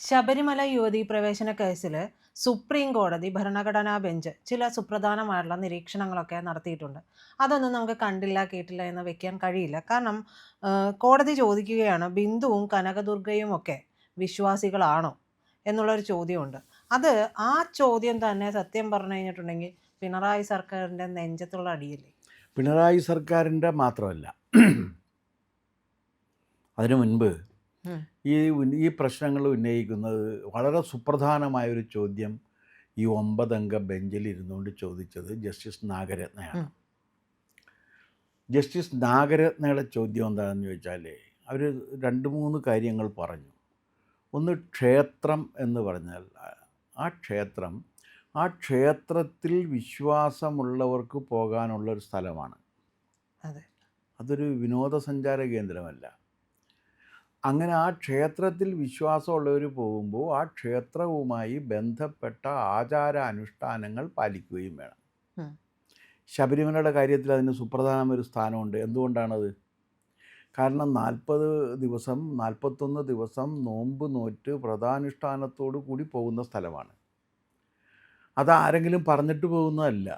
ശബരിമല യുവതീ പ്രവേശന കേസിൽ സുപ്രീം കോടതി ഭരണഘടനാ ബെഞ്ച് ചില സുപ്രധാനമായിട്ടുള്ള നിരീക്ഷണങ്ങളൊക്കെ നടത്തിയിട്ടുണ്ട്. അതൊന്നും നമുക്ക് കണ്ടില്ല കേട്ടില്ല എന്ന് വെക്കാൻ കഴിയില്ല. കാരണം കോടതി ചോദിക്കുകയാണ്, ബിന്ദുവും കനകദുർഗയും ഒക്കെ വിശ്വാസികളാണോ എന്നുള്ളൊരു ചോദ്യമുണ്ട്. അത് ആ ചോദ്യം തന്നെ സത്യം പറഞ്ഞു കഴിഞ്ഞിട്ടുണ്ടെങ്കിൽ പിണറായി സർക്കാരിൻ്റെ നെഞ്ചത്തുള്ള അടിയല്ലേ. പിണറായി സർക്കാരിൻ്റെ മാത്രമല്ല, അതിനു മുൻപ് ഈ പ്രശ്നങ്ങൾ ഉന്നയിക്കുന്നത് വളരെ സുപ്രധാനമായൊരു ചോദ്യം ഈ 9 അംഗ ബെഞ്ചിൽ ഇരുന്നുകൊണ്ട് ചോദിച്ചത് ജസ്റ്റിസ് നാഗരത്നയാണ്. ജസ്റ്റിസ് നാഗരത്നയുടെ ചോദ്യം എന്താണെന്ന് ചോദിച്ചാൽ, അവർ 2-3 കാര്യങ്ങൾ പറഞ്ഞു. ഒന്ന്, ക്ഷേത്രം എന്ന് പറഞ്ഞാൽ ആ ക്ഷേത്രത്തിൽ വിശ്വാസമുള്ളവർക്ക് പോകാനുള്ളൊരു സ്ഥലമാണ്. അതൊരു വിനോദസഞ്ചാര കേന്ദ്രമല്ല. അങ്ങനെ ആ ക്ഷേത്രത്തിൽ വിശ്വാസമുള്ളവർ പോകുമ്പോൾ ആ ക്ഷേത്രവുമായി ബന്ധപ്പെട്ട ആചാരാനുഷ്ഠാനങ്ങൾ പാലിക്കുകയും വേണം. ശബരിമലയുടെ കാര്യത്തിൽ അതിന് സുപ്രധാനമൊരു സ്ഥാനമുണ്ട്. എന്തുകൊണ്ടാണത്? കാരണം 41 ദിവസം നോമ്പ് നോറ്റ് വ്രതാനുഷ്ഠാനത്തോടു കൂടി പോകുന്ന സ്ഥലമാണ്. അതാരെങ്കിലും പറഞ്ഞിട്ട് പോകുന്നതല്ല.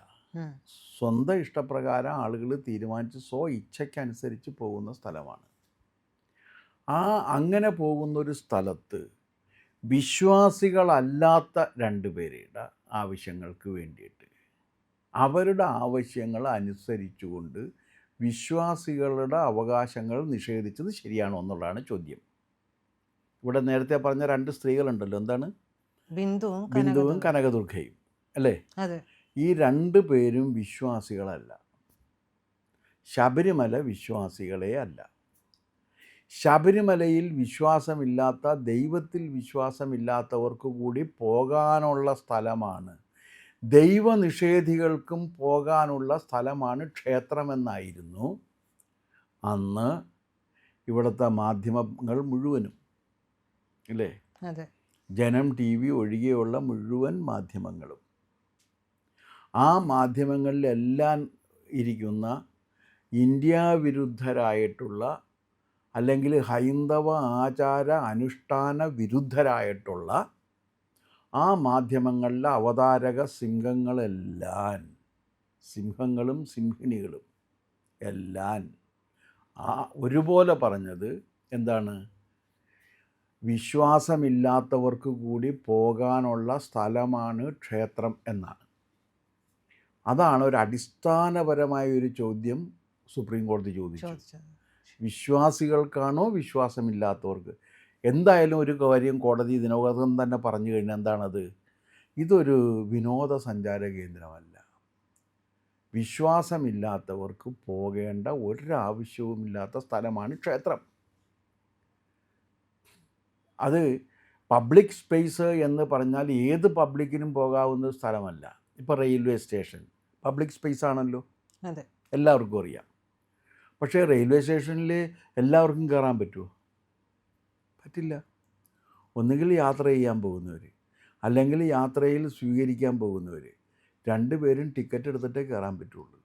സ്വന്തം ഇഷ്ടപ്രകാരം ആളുകൾ തീരുമാനിച്ച് ഇച്ഛയ്ക്കനുസരിച്ച് പോകുന്ന സ്ഥലമാണ്. അങ്ങനെ പോകുന്നൊരു സ്ഥലത്ത് വിശ്വാസികളല്ലാത്ത 2 പേരുടെ ആവശ്യങ്ങൾക്ക് വേണ്ടിയിട്ട് അവരുടെ ആവശ്യങ്ങൾ അനുസരിച്ചുകൊണ്ട് വിശ്വാസികളുടെ അവകാശങ്ങൾ നിഷേധിച്ചത് ശരിയാണോ എന്നുള്ളതാണ് ചോദ്യം. ഇവിടെ നേരത്തെ പറഞ്ഞ 2 സ്ത്രീകളുണ്ടല്ലോ, എന്താണ്? ബിന്ദുവും കനകദുർഗയും അല്ലേ? ഈ 2 പേരും വിശ്വാസികളല്ല. ശബരിമല വിശ്വാസികളെ അല്ല. ശബരിമലയിൽ വിശ്വാസമില്ലാത്ത, ദൈവത്തിൽ വിശ്വാസമില്ലാത്തവർക്ക് കൂടി പോകാനുള്ള സ്ഥലമാണ്, ദൈവനിഷേധികൾക്കും പോകാനുള്ള സ്ഥലമാണ് ക്ഷേത്രമെന്നായിരുന്നു അന്ന് ഇവിടുത്തെ മാധ്യമങ്ങൾ മുഴുവനും, ഇല്ലേ? ജനം TV ഒഴികെയുള്ള മുഴുവൻ മാധ്യമങ്ങളും. ആ മാധ്യമങ്ങളിലെല്ലാം ഇരിക്കുന്ന ഇന്ത്യാവിരുദ്ധരായിട്ടുള്ള, അല്ലെങ്കിൽ ഹൈന്ദവ ആചാര അനുഷ്ഠാന വിരുദ്ധരായിട്ടുള്ള ആ മാധ്യമങ്ങളിലെ അവതാരക സിംഹങ്ങളെല്ലാം, സിംഹങ്ങളും സിംഹിണികളും എല്ലാം ഒരുപോലെ പറഞ്ഞത് എന്താണ്? വിശ്വാസമില്ലാത്തവർക്ക് കൂടി പോകാനുള്ള സ്ഥലമാണ് ക്ഷേത്രം എന്നാണ്. അതാണ് ഒരു അടിസ്ഥാനപരമായൊരു ചോദ്യം സുപ്രീം കോടതി ചോദിച്ചു. വിശ്വാസികൾക്കാണോ വിശ്വാസമില്ലാത്തവർക്ക്? എന്തായാലും ഒരു കാര്യം കോടതി ഇതിനകം തന്നെ പറഞ്ഞു കഴിഞ്ഞാൽ എന്താണത്? ഇതൊരു വിനോദസഞ്ചാര കേന്ദ്രമല്ല. വിശ്വാസമില്ലാത്തവർക്ക് പോകേണ്ട ഒരാവശ്യവുമില്ലാത്ത സ്ഥലമാണ് ക്ഷേത്രം. അത് പബ്ലിക് സ്പേസ് എന്ന് പറഞ്ഞാൽ ഏത് പബ്ലിക്കിനും പോകാവുന്ന സ്ഥലമല്ല. ഇപ്പോൾ റെയിൽവേ സ്റ്റേഷൻ പബ്ലിക് സ്പേസ് ആണല്ലോ, എല്ലാവർക്കും അറിയാം. പക്ഷേ റെയിൽവേ സ്റ്റേഷനിൽ എല്ലാവർക്കും കയറാൻ പറ്റുമോ? പറ്റില്ല. ഒന്നുകിൽ യാത്ര ചെയ്യാൻ പോകുന്നവർ, അല്ലെങ്കിൽ യാത്രയിൽ സ്വീകരിക്കാൻ പോകുന്നവർ, 2 പേരും ടിക്കറ്റ് എടുത്തിട്ടേ കയറാൻ പറ്റുള്ളൂ.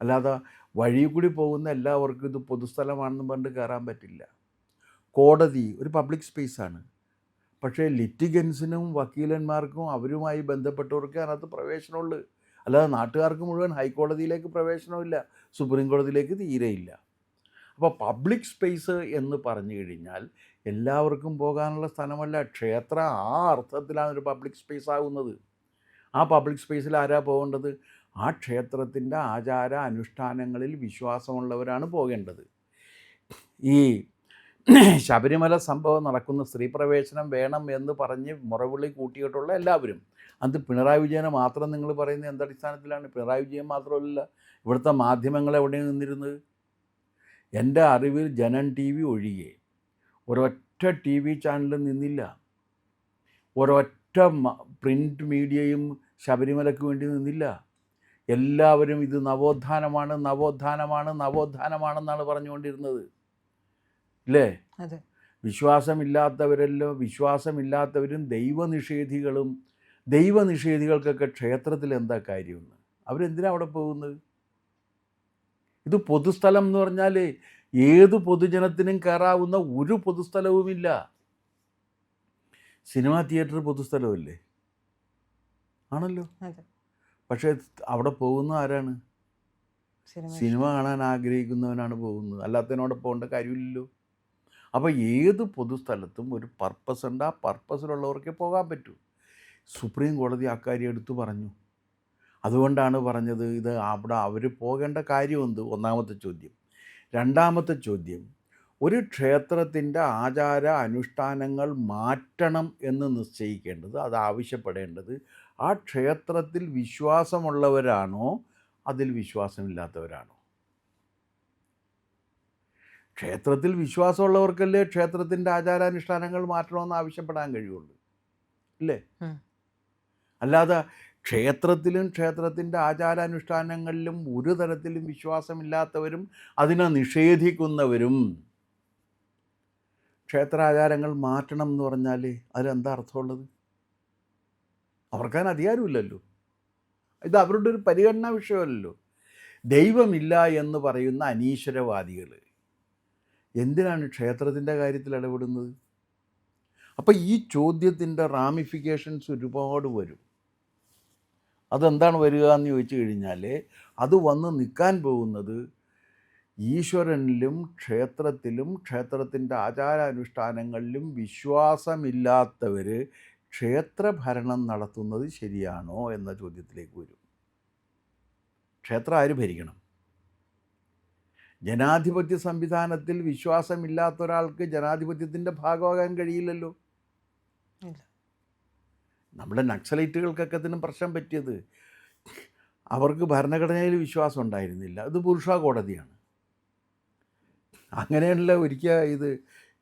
അല്ലാതെ വഴി കൂടി പോകുന്ന എല്ലാവർക്കും ഇത് പൊതുസ്ഥലമാണെന്ന് പറഞ്ഞിട്ട് കയറാൻ പറ്റില്ല. കോടതി ഒരു പബ്ലിക് സ്പേസാണ്. പക്ഷേ ലിറ്റിഗൻസിനും വക്കീലന്മാർക്കും അവരുമായി ബന്ധപ്പെട്ടവർക്ക് അതിനകത്ത് പ്രവേശനമുള്ളൂ. അല്ലാതെ നാട്ടുകാർക്ക് മുഴുവൻ ഹൈക്കോടതിയിലേക്ക് പ്രവേശനമില്ല, സുപ്രീം കോടതിയിലേക്ക് തീരെയില്ല. അപ്പോൾ പബ്ലിക് സ്പേസ് എന്ന് പറഞ്ഞു കഴിഞ്ഞാൽ എല്ലാവർക്കും പോകാനുള്ള സ്ഥലമല്ല. ക്ഷേത്രം ആ അർത്ഥത്തിലാണ് ഒരു പബ്ലിക് സ്പേസ് ആകുന്നത്. ആ പബ്ലിക് സ്പേസിൽ ആരാ പോകേണ്ടത്? ആ ക്ഷേത്രത്തിൻ്റെ ആചാര അനുഷ്ഠാനങ്ങളിൽ വിശ്വാസമുള്ളവരാണ് പോകേണ്ടത്. ഈ ശബരിമല സംഭവം നടക്കുന്ന, സ്ത്രീ പ്രവേശനം വേണം എന്ന് പറഞ്ഞ് മുറവിളി കൂട്ടിയിട്ടുള്ള എല്ലാവരും, അത് പിണറായി വിജയനെ മാത്രം നിങ്ങൾ പറയുന്നത് എന്തടിസ്ഥാനത്തിലാണ്? പിണറായി വിജയൻ മാത്രമല്ല, ഇവിടുത്തെ മാധ്യമങ്ങൾ എവിടെയാണ് നിന്നിരുന്നത്? എൻ്റെ അറിവിൽ ജനം TV ഒഴികെ ഒരൊറ്റ TV ചാനലും നിന്നില്ല. ഒരൊറ്റ പ്രിൻ്റ് മീഡിയയും ശബരിമലയ്ക്ക് വേണ്ടി നിന്നില്ല. എല്ലാവരും ഇത് നവോത്ഥാനമാണെന്നാണ് പറഞ്ഞുകൊണ്ടിരുന്നത്, ഇല്ലേ? വിശ്വാസമില്ലാത്തവരും ദൈവനിഷേധികൾക്കൊക്കെ ക്ഷേത്രത്തിൽ എന്താ കാര്യമെന്ന്? അവരെന്തിനാണ് അവിടെ പോകുന്നത്? ഇത് പൊതുസ്ഥലം എന്ന് പറഞ്ഞാൽ ഏത് പൊതുജനത്തിനും കയറാവുന്ന ഒരു പൊതുസ്ഥലവുമില്ല. Cinema theatre പൊതുസ്ഥലമല്ലേ? ആണല്ലോ. അതെ. പക്ഷേ അവിടെ പോകുന്ന ആരാണ്? സിനിമ സിനിമ ഇഷ്ടം. കാണാൻ ആഗ്രഹിക്കുന്നവനാണ് പോകുന്നത്. അല്ലാത്തതിനോട് പോകേണ്ട കാര്യമില്ലല്ലോ. അപ്പോൾ ഏത് പൊതുസ്ഥലത്തും ഒരു പർപ്പസ് ഉണ്ട്. ആ പർപ്പസിലുള്ളവർക്കേ പോകാൻ പറ്റൂ. സുപ്രീം കോടതി അക്കാര്യം എടുത്തു പറഞ്ഞു. അതുകൊണ്ടാണ് പറഞ്ഞത് ഇത് അവിടെ അവർ പോകേണ്ട കാര്യമെന്ത്? ഒന്നാമത്തെ ചോദ്യം. രണ്ടാമത്തെ ചോദ്യം, ഒരു ക്ഷേത്രത്തിൻ്റെ ആചാര അനുഷ്ഠാനങ്ങൾ മാറ്റണം എന്ന് നിശ്ചയിക്കേണ്ടത്, അത് ആവശ്യപ്പെടേണ്ടത് ആ ക്ഷേത്രത്തിൽ വിശ്വാസമുള്ളവരാണോ അതിൽ വിശ്വാസമില്ലാത്തവരാണോ? ക്ഷേത്രത്തിൽ വിശ്വാസമുള്ളവർക്കല്ലേ ക്ഷേത്രത്തിൻ്റെ ആചാരാനുഷ്ഠാനങ്ങൾ മാറ്റണമെന്ന് ആവശ്യപ്പെടാൻ കഴിയുള്ളൂ, അല്ലേ? അല്ലാതെ ക്ഷേത്രത്തിലും ക്ഷേത്രത്തിൻ്റെ ആചാരാനുഷ്ഠാനങ്ങളിലും ഒരു തരത്തിലും വിശ്വാസമില്ലാത്തവരും അതിനെ നിഷേധിക്കുന്നവരും ക്ഷേത്രാചാരങ്ങൾ മാറ്റണം എന്ന് പറഞ്ഞാൽ അതിലെന്താ അർത്ഥമുള്ളത്? അവർക്കതിന് അധികാരമില്ലല്ലോ. ഇത് അവരുടെ ഒരു പരിഗണനാ വിഷയമല്ലല്ലോ. ദൈവമില്ല എന്ന് പറയുന്ന അനീശ്വരവാദികൾ എന്തിനാണ് ക്ഷേത്രത്തിൻ്റെ കാര്യത്തിൽ ഇടപെടുന്നത്? അപ്പോൾ ഈ ചോദ്യത്തിൻ്റെ റാമിഫിക്കേഷൻസ് ഒരുപാട് വരും. അതെന്താണ് വരിക എന്ന് ചോദിച്ചു കഴിഞ്ഞാൽ, അത് വന്ന് നിൽക്കാൻ പോകുന്നത് ഈശ്വരനിലും ക്ഷേത്രത്തിലും ക്ഷേത്രത്തിൻ്റെ ആചാരാനുഷ്ഠാനങ്ങളിലും വിശ്വാസമില്ലാത്തവർ ക്ഷേത്രഭരണം നടത്തുന്നത് ശരിയാണോ എന്ന ചോദ്യത്തിലേക്ക് വരും. ക്ഷേത്രം ആര് ഭരിക്കണം? ജനാധിപത്യ സംവിധാനത്തിൽ വിശ്വാസമില്ലാത്ത ഒരാൾക്ക് ജനാധിപത്യത്തിൻ്റെ ഭാഗമാകാൻ കഴിയില്ലല്ലോ. നമ്മുടെ നക്സലൈറ്റുകൾക്കൊക്കെ ഇതിനും പ്രശ്നം പറ്റിയത് അവർക്ക് ഭരണഘടനയിൽ വിശ്വാസം ഉണ്ടായിരുന്നില്ല. അത് ബുർഷാ കോടതിയാണ്. അങ്ങനെയല്ല ഒരിക്കൽ ഇത്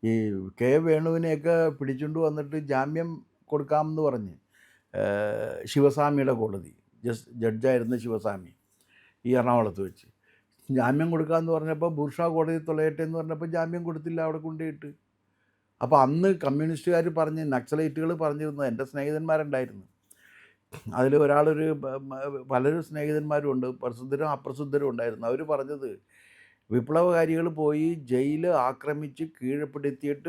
ഈ കെ വേണുവിനെയൊക്കെ പിടിച്ചുകൊണ്ട് വന്നിട്ട് ജാമ്യം കൊടുക്കാമെന്ന് പറഞ്ഞ് ശിവസ്വാമിയുടെ കോടതി, ജഡ്ജായിരുന്ന ശിവസ്വാമി ഈ എറണാകുളത്ത് വെച്ച് ജാമ്യം കൊടുക്കാമെന്ന് പറഞ്ഞപ്പോൾ ബുർഷാ കോടതി തുളയട്ടെ എന്ന് പറഞ്ഞപ്പോൾ ജാമ്യം കൊടുത്തില്ല, അവിടെ കൊണ്ടുപോയിട്ട്. അപ്പോൾ അന്ന് കമ്മ്യൂണിസ്റ്റുകാർ പറഞ്ഞ്, നക്സലൈറ്റുകൾ പറഞ്ഞിരുന്നത്, എൻ്റെ സ്നേഹിതന്മാരുണ്ടായിരുന്നു അതിൽ ഒരാളൊരു പലരും സ്നേഹിതന്മാരും ഉണ്ട്, പ്രസിദ്ധരും അപ്രസിദ്ധരും ഉണ്ടായിരുന്നു. അവർ പറഞ്ഞത് വിപ്ലവകാരികൾ പോയി ജയിൽ ആക്രമിച്ച് കീഴ്പ്പെടുത്തിയിട്ട്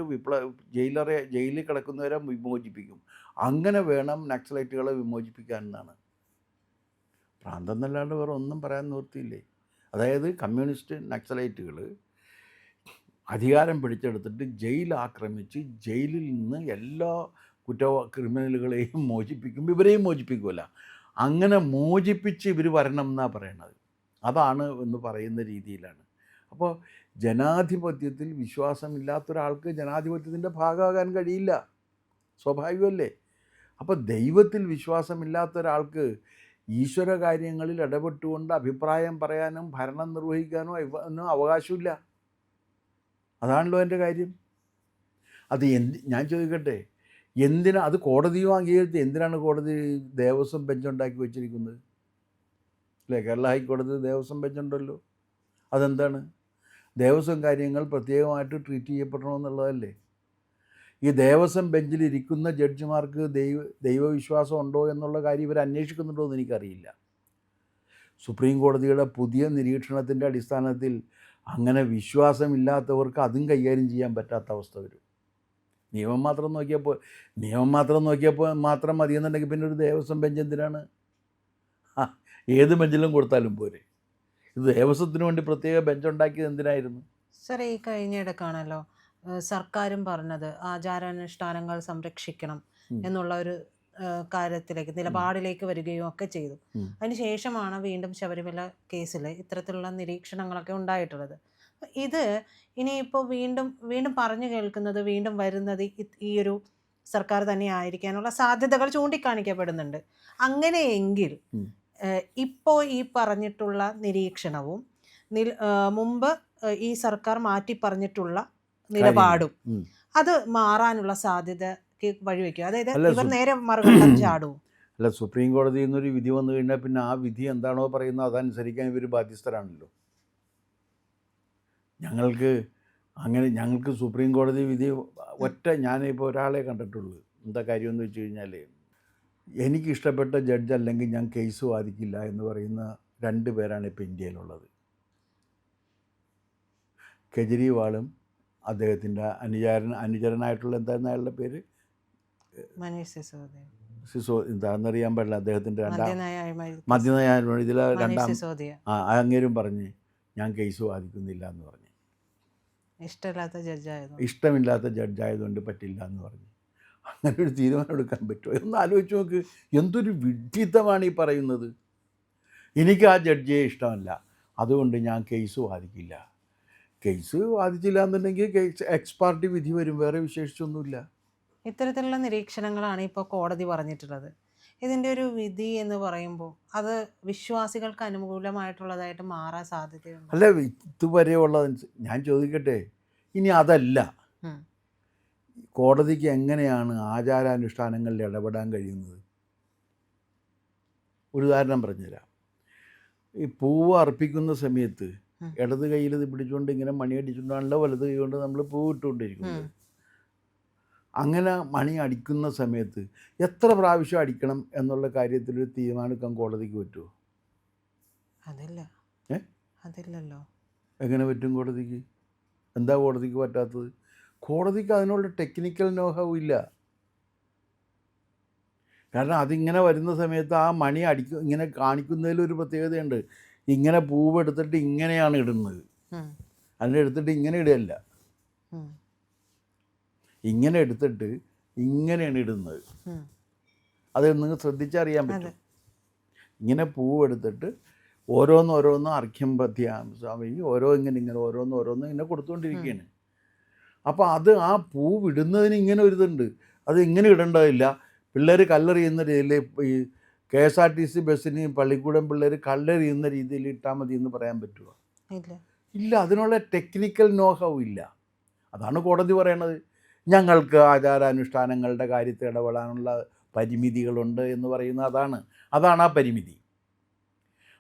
ജയിലിൽ കിടക്കുന്നവരെ വിമോചിപ്പിക്കും, അങ്ങനെ വേണം നക്സലൈറ്റുകളെ വിമോചിപ്പിക്കാൻ എന്നാണ്. ഭ്രാന്തം എന്നല്ലാണ്ട് വേറെ ഒന്നും പറയാൻ നിവൃത്തിയില്ലേ. അതായത് കമ്മ്യൂണിസ്റ്റ് നക്സലൈറ്റുകൾ അധികാരം പിടിച്ചെടുത്തിട്ട് ജയിൽ ആക്രമിച്ച് ജയിലിൽ നിന്ന് എല്ലാ ക്രിമിനലുകളെയും മോചിപ്പിക്കും, ഇവരെയും മോചിപ്പിക്കുമല്ല, അങ്ങനെ മോചിപ്പിച്ച് ഇവർ വരണം എന്നാണ് പറയണത്. അതാണ് എന്ന് പറയുന്ന രീതിയിലാണ്. അപ്പോൾ ജനാധിപത്യത്തിൽ വിശ്വാസമില്ലാത്ത ഒരാൾക്ക് ജനാധിപത്യത്തിൻ്റെ ഭാഗമാകാൻ കഴിയില്ല, സ്വാഭാവികമല്ലേ? അപ്പോൾ ദൈവത്തിൽ വിശ്വാസമില്ലാത്ത ഒരാൾക്ക് ഈശ്വര കാര്യങ്ങളിൽ ഇടപെട്ടുകൊണ്ട് അഭിപ്രായം പറയാനും ഭരണം നിർവഹിക്കാനോ ഒന്നും അവകാശമില്ല. അതാണല്ലോ എൻ്റെ കാര്യം. അത് ഞാൻ ചോദിക്കട്ടെ, എന്തിനാ അത് കോടതിയോ അംഗീകരിച്ച് എന്തിനാണ് കോടതി ദേവസ്വം ബെഞ്ചുണ്ടാക്കി വെച്ചിരിക്കുന്നത്? അല്ലേ, കേരള ഹൈക്കോടതി ദേവസ്വം ബെഞ്ചുണ്ടല്ലോ. അതെന്താണ്? ദേവസ്വം കാര്യങ്ങൾ പ്രത്യേകമായിട്ട് ട്രീറ്റ് ചെയ്യപ്പെടണമെന്നുള്ളതല്ലേ. ഈ ദേവസ്വം ബെഞ്ചിലിരിക്കുന്ന ജഡ്ജിമാർക്ക് ദൈവവിശ്വാസം ഉണ്ടോ എന്നുള്ള കാര്യം ഇവർ അന്വേഷിക്കുന്നുണ്ടോ എന്ന് എനിക്കറിയില്ല. സുപ്രീം കോടതിയുടെ പുതിയ നിരീക്ഷണത്തിൻ്റെ അടിസ്ഥാനത്തിൽ അങ്ങനെ വിശ്വാസമില്ലാത്തവർക്ക് അതും കൈകാര്യം ചെയ്യാൻ പറ്റാത്ത അവസ്ഥ വരും. നിയമം മാത്രം നോക്കിയപ്പോൾ മാത്രം മതിയെന്നുണ്ടെങ്കിൽ പിന്നെ ഒരു ദേവസ്വം ബെഞ്ച് എന്തിനാണ്? ഏത് ബെഞ്ചിലും കൊടുത്താലും പോരെ. ഇത് ദേവസ്വത്തിന് വേണ്ടി പ്രത്യേക ബെഞ്ചുണ്ടാക്കിയത് എന്തിനായിരുന്നു? സർ, ഈ കഴിഞ്ഞിടക്കാണല്ലോ സർക്കാരും പറഞ്ഞത് ആചാരാനുഷ്ഠാനങ്ങൾ സംരക്ഷിക്കണം എന്നുള്ള ഒരു കാര്യത്തിലേക്ക്, നിലപാടിലേക്ക് വരികയും ഒക്കെ ചെയ്തു. അതിനുശേഷമാണ് വീണ്ടും ശബരിമല കേസിൽ ഇത്തരത്തിലുള്ള നിരീക്ഷണങ്ങളൊക്കെ ഉണ്ടായിട്ടുള്ളത്. ഇത് ഇനിയിപ്പോൾ വീണ്ടും പറഞ്ഞു കേൾക്കുന്നത്, വീണ്ടും വരുന്നത് ഈ ഒരു സർക്കാർ തന്നെ ആയിരിക്കാനുള്ള സാധ്യതകൾ ചൂണ്ടിക്കാണിക്കപ്പെടുന്നുണ്ട്. അങ്ങനെയെങ്കിൽ ഇപ്പോൾ ഈ പറഞ്ഞിട്ടുള്ള നിരീക്ഷണവും മുമ്പ് ഈ സർക്കാർ മാറ്റി പറഞ്ഞിട്ടുള്ള നിലപാടും അത് മാറാനുള്ള സാധ്യതയ്ക്ക് വഴിവെക്കും. അതായത് ഇവർ നേരെ മറുകണ്ഠം ചാടും. അല്ല, സുപ്രീം കോടതിയിൽ നിന്നൊരു വിധി വന്നു കഴിഞ്ഞാൽ പിന്നെ ആ വിധി എന്താണോ പറയുന്നത് അതനുസരിക്കാൻ ഇവർ ബാധ്യസ്ഥരാണല്ലോ. ഞങ്ങൾക്ക് സുപ്രീം കോടതി വിധി ഞാനിപ്പോൾ ഒരാളെ കണ്ടിട്ടുള്ളൂ. എന്താ കാര്യമെന്ന് വെച്ച് കഴിഞ്ഞാൽ, എനിക്കിഷ്ടപ്പെട്ട ജഡ്ജ് അല്ലെങ്കിൽ ഞാൻ കേസ് വാദിക്കില്ല എന്ന് പറയുന്ന 2 പേരാണ് ഇപ്പോൾ ഇന്ത്യയിലുള്ളത്. കെജ്രിവാളും അദ്ദേഹത്തിൻ്റെ അനുചരനായിട്ടുള്ള എന്തായിരുന്നു അയാളുടെ പേര്, മനീഷ് സിസോദിയ, എന്താണെന്നറിയാൻ പാടില്ല, അദ്ദേഹത്തിൻ്റെ മദ്യനയ അഴിമതി മദ്യനയ ഇതിൽ മനീഷ് സിസോദിയ. അങ്ങേരും പറഞ്ഞ് ഞാൻ കേസ് വാദിക്കുന്നില്ല എന്ന് പറഞ്ഞു. ഇഷ്ടമില്ലാത്ത ജഡ്ജായിരുന്നു. ഇഷ്ടമില്ലാത്ത ജഡ്ജായതുകൊണ്ട് പറ്റില്ല എന്ന് പറഞ്ഞു. അങ്ങനെ ഒരു തീരുമാനം എടുക്കാൻ പറ്റുമോ? ഒന്ന് ആലോചിച്ച് നോക്ക്, എന്തൊരു വിഡ്ഢിത്തമാണ് ഈ പറയുന്നത്. എനിക്ക് ആ ജഡ്ജിയെ ഇഷ്ടമല്ല, അതുകൊണ്ട് ഞാൻ കേസ് വാദിക്കില്ല. കേസ് വാദിച്ചില്ല എന്നുണ്ടെങ്കിൽ കേസ് എക്സ് പാർട്ടി വിധി വരും, വേറെ വിശേഷിച്ചൊന്നുമില്ല. ഇത്തരത്തിലുള്ള നിരീക്ഷണങ്ങളാണ് ഇപ്പോൾ കോടതി പറഞ്ഞിട്ടുള്ളത്. ഇതിൻ്റെ ഒരു വിധി എന്ന് പറയുമ്പോൾ അത് വിശ്വാസികൾക്ക് അനുകൂലമായിട്ടുള്ളതായിട്ട് മാറാൻ സാധ്യതയുണ്ട്. അല്ല, ഇതുവരെയുള്ളത് ഞാൻ ചോദിക്കട്ടെ, ഇനി അതല്ല, കോടതിക്ക് എങ്ങനെയാണ് ആചാരാനുഷ്ഠാനങ്ങളിൽ ഇടപെടാൻ കഴിയുന്നത്? ഒരു ഉദാഹരണം പറഞ്ഞുതരാം. ഈ പൂവ് അർപ്പിക്കുന്ന സമയത്ത് ഇടത് കയ്യിൽ ഇത് പിടിച്ചുകൊണ്ട് ഇങ്ങനെ മണി അടിച്ചുകൊണ്ടാണല്ലോ വലത് കൈ കൊണ്ട് നമ്മൾ പൂവ് ഇട്ടുകൊണ്ടിരിക്കുന്നത്. അങ്ങനെ മണി അടിക്കുന്ന സമയത്ത് എത്ര പ്രാവശ്യം അടിക്കണം എന്നുള്ള കാര്യത്തിലൊരു തീരുമാനിക്കാൻ കോടതിക്ക് പറ്റുമോ? അതില്ലല്ലോ. എങ്ങനെ പറ്റും കോടതിക്ക്? എന്താ കോടതിക്ക് പറ്റാത്തത്? കോടതിക്ക് അതിനുള്ള ടെക്നിക്കൽ നോഹൗ ഇല്ല. കാരണം അതിങ്ങനെ വരുന്ന സമയത്ത് ആ മണി ഇങ്ങനെ കാണിക്കുന്നതിലൊരു പ്രത്യേകതയുണ്ട്. ഇങ്ങനെ പൂവ് എടുത്തിട്ട് ഇങ്ങനെയാണ് ഇടുന്നത്, അതിനെ എടുത്തിട്ട് ഇങ്ങനെ ഇടുകയല്ല, ഇങ്ങനെ എടുത്തിട്ട് ഇങ്ങനെയാണ് ഇടുന്നത്. അത് നിങ്ങൾ ശ്രദ്ധിച്ചറിയാൻ പറ്റും. ഇങ്ങനെ പൂവ് എടുത്തിട്ട് ഓരോന്നോരോന്ന് അർഘ്യം പഥ്യാസ്വാമി ഓരോ ഇങ്ങനെ ഓരോന്ന് ഇങ്ങനെ കൊടുത്തുകൊണ്ടിരിക്കുകയാണ്. അപ്പോൾ അത് ആ പൂവ് ഇടുന്നതിന് ഇങ്ങനെ ഒരു ഇതുണ്ട്, അത് ഇങ്ങനെ ഇടേണ്ടതില്ല. പിള്ളേർ കല്ലെറിയുന്ന രീതിയിൽ ഈ KSRTC ബസ്സിന് പള്ളിക്കൂടം പിള്ളേർ കല്ലെറിയുന്ന രീതിയിൽ ഇട്ടാൽ മതി എന്ന് പറയാൻ പറ്റുമോ? ഇല്ല. അതിനുള്ള ടെക്നിക്കൽ നോഹൗ ഇല്ല. അതാണ് കോടതി പറയണത്. ഞങ്ങൾക്ക് ആചാരാനുഷ്ഠാനങ്ങളുടെ കാര്യത്തിൽ ഇടപെടാനുള്ള പരിമിതികളുണ്ട് എന്ന് പറയുന്നത് അതാണ് ആ പരിമിതി.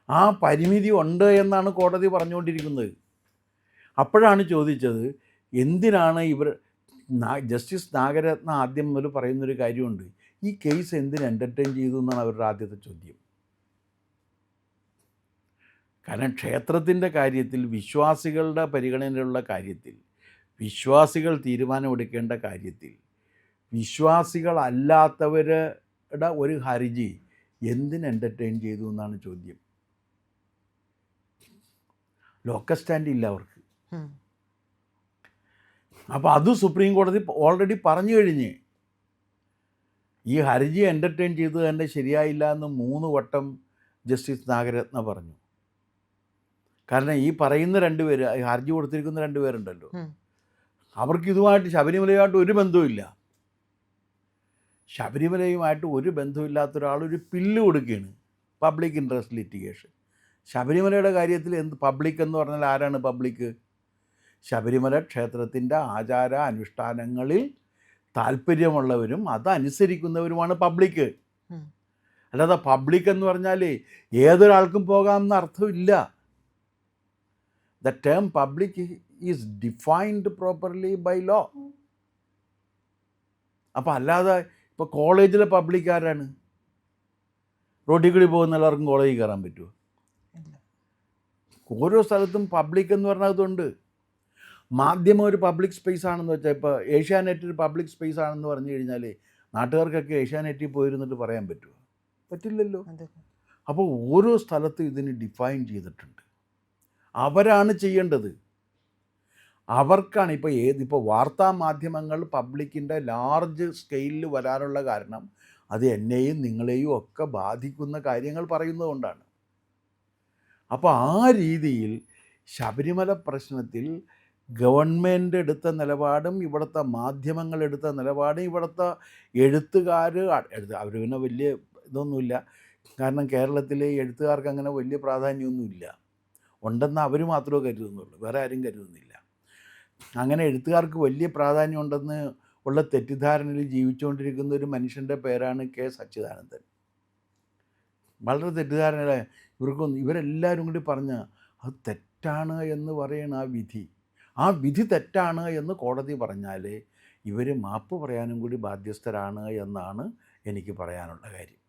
ആ പരിമിതി ഉണ്ട് എന്നാണ് കോടതി പറഞ്ഞുകൊണ്ടിരിക്കുന്നത്. അപ്പോഴാണ് ചോദിച്ചത്, എന്തിനാണ് ജസ്റ്റിസ് നാഗരത്ന ആദ്യം മുതൽ പറയുന്നൊരു കാര്യമുണ്ട്, ഈ കേസ് എന്തിന് എൻ്റർടൈൻ ചെയ്തു എന്നാണ് അവരുടെ ആദ്യത്തെ ചോദ്യം. കാരണം ക്ഷേത്രത്തിൻ്റെ കാര്യത്തിൽ, വിശ്വാസികളുടെ പരിഗണനയിലുള്ള കാര്യത്തിൽ, വിശ്വാസികൾ തീരുമാനമെടുക്കേണ്ട കാര്യത്തിൽ, വിശ്വാസികളല്ലാത്തവരുടെ ഒരു ഹർജി എന്തിന് എൻ്റർടൈൻ ചെയ്തു എന്നാണ് ചോദ്യം. ലോക്കൽ സ്റ്റാൻഡ് ഇല്ല അവർക്ക്. അപ്പോൾ അത് സുപ്രീം കോടതി ഓൾറെഡി പറഞ്ഞു കഴിഞ്ഞ് ഈ ഹർജി എൻ്റർടൈൻ ചെയ്ത് തന്നെ ശരിയായില്ല എന്ന് 3 വട്ടം ജസ്റ്റിസ് നാഗരത്ന പറഞ്ഞു. കാരണം ഈ പറയുന്ന 2 പേര്, ഹർജി കൊടുത്തിരിക്കുന്ന 2 പേരുണ്ടല്ലോ, അവർക്ക് ഇതുമായിട്ട് ശബരിമലയുമായിട്ട് ഒരു ബന്ധവുമില്ല. ശബരിമലയുമായിട്ട് ഒരു ബന്ധമില്ലാത്ത ഒരാൾ ഒരു പില്ല് കൊടുക്കുകയാണ്, പബ്ലിക് ഇൻട്രസ്റ്റ് ലിറ്റിഗേഷൻ. ശബരിമലയുടെ കാര്യത്തിൽ പബ്ലിക് എന്ന് പറഞ്ഞാൽ ആരാണ് പബ്ലിക്? ശബരിമല ക്ഷേത്രത്തിൻ്റെ ആചാര അനുഷ്ഠാനങ്ങളിൽ താല്പര്യമുള്ളവരും അതനുസരിക്കുന്നവരുമാണ് പബ്ലിക്. അല്ലാതെ പബ്ലിക് എന്ന് പറഞ്ഞാൽ ഏതൊരാൾക്കും പോകാമെന്ന അർത്ഥമില്ല. The term public is defined properly by law. അപ്പോൾ അല്ലാതെ ഇപ്പോൾ കോളേജിലെ പബ്ലിക് ആരാണ്? റോഡിൽ കൂടി പോകുന്ന എല്ലാവർക്കും കോളേജിൽ കയറാൻ പറ്റുമോ? ഓരോ സ്ഥലത്തും പബ്ലിക് എന്ന് പറഞ്ഞതുകൊണ്ട് മാധ്യമം ഒരു പബ്ലിക് സ്പേസ് ആണെന്ന് വെച്ചാൽ, ഇപ്പോൾ ഏഷ്യാനെറ്റ് ഒരു പബ്ലിക് സ്പേസ് ആണെന്ന് പറഞ്ഞു കഴിഞ്ഞാൽ നാട്ടുകാർക്കൊക്കെ ഏഷ്യാനെറ്റിൽ പോയിരുന്നിട്ട് പറയാൻ പറ്റുമോ? പറ്റില്ലല്ലോ. അപ്പോൾ ഓരോ സ്ഥലത്തും ഇതിന് ഡിഫൈൻ ചെയ്തിട്ടുണ്ട്. അവരാണ് ചെയ്യേണ്ടത്. അവർക്കാണ് ഇപ്പോൾ വാർത്താ മാധ്യമങ്ങൾ പബ്ലിക്കിൻ്റെ ലാർജ് സ്കെയിലിൽ വരാനുള്ള കാരണം അത് എന്നെയും നിങ്ങളെയും ഒക്കെ ബാധിക്കുന്ന കാര്യങ്ങൾ പറയുന്നതുകൊണ്ടാണ്. അപ്പോൾ ആ രീതിയിൽ ശബരിമല പ്രശ്നത്തിൽ ഗവൺമെൻറ് എടുത്ത നിലപാടും ഇവിടുത്തെ മാധ്യമങ്ങൾ എടുത്ത നിലപാടും ഇവിടുത്തെ എഴുത്തുകാർ അവർ പിന്നെ വലിയ ഇതൊന്നുമില്ല. കാരണം കേരളത്തിലെ എഴുത്തുകാർക്ക് അങ്ങനെ വലിയ പ്രാധാന്യമൊന്നുമില്ല. ഉണ്ടെന്ന് അവർ മാത്രമേ കരുതുന്നുള്ളൂ, വേറെ ആരും കരുതുന്നില്ല. അങ്ങനെ എഴുത്തുകാർക്ക് വലിയ പ്രാധാന്യം ഉണ്ടെന്ന് ഉള്ള തെറ്റിദ്ധാരണയിൽ ജീവിച്ചുകൊണ്ടിരിക്കുന്ന ഒരു മനുഷ്യൻ്റെ പേരാണ് K. സച്ചിദാനന്ദൻ. വളരെ തെറ്റിദ്ധാരണ ഇവരെല്ലാവരും കൂടി പറഞ്ഞ അത് തെറ്റാണ് എന്ന് പറയണ ആ വിധി തെറ്റാണ് എന്ന് കോടതി പറഞ്ഞാൽ ഇവർ മാപ്പ് പറയാനും കൂടി ബാധ്യസ്ഥരാണ് എന്നാണ് എനിക്ക് പറയാനുള്ള കാര്യം.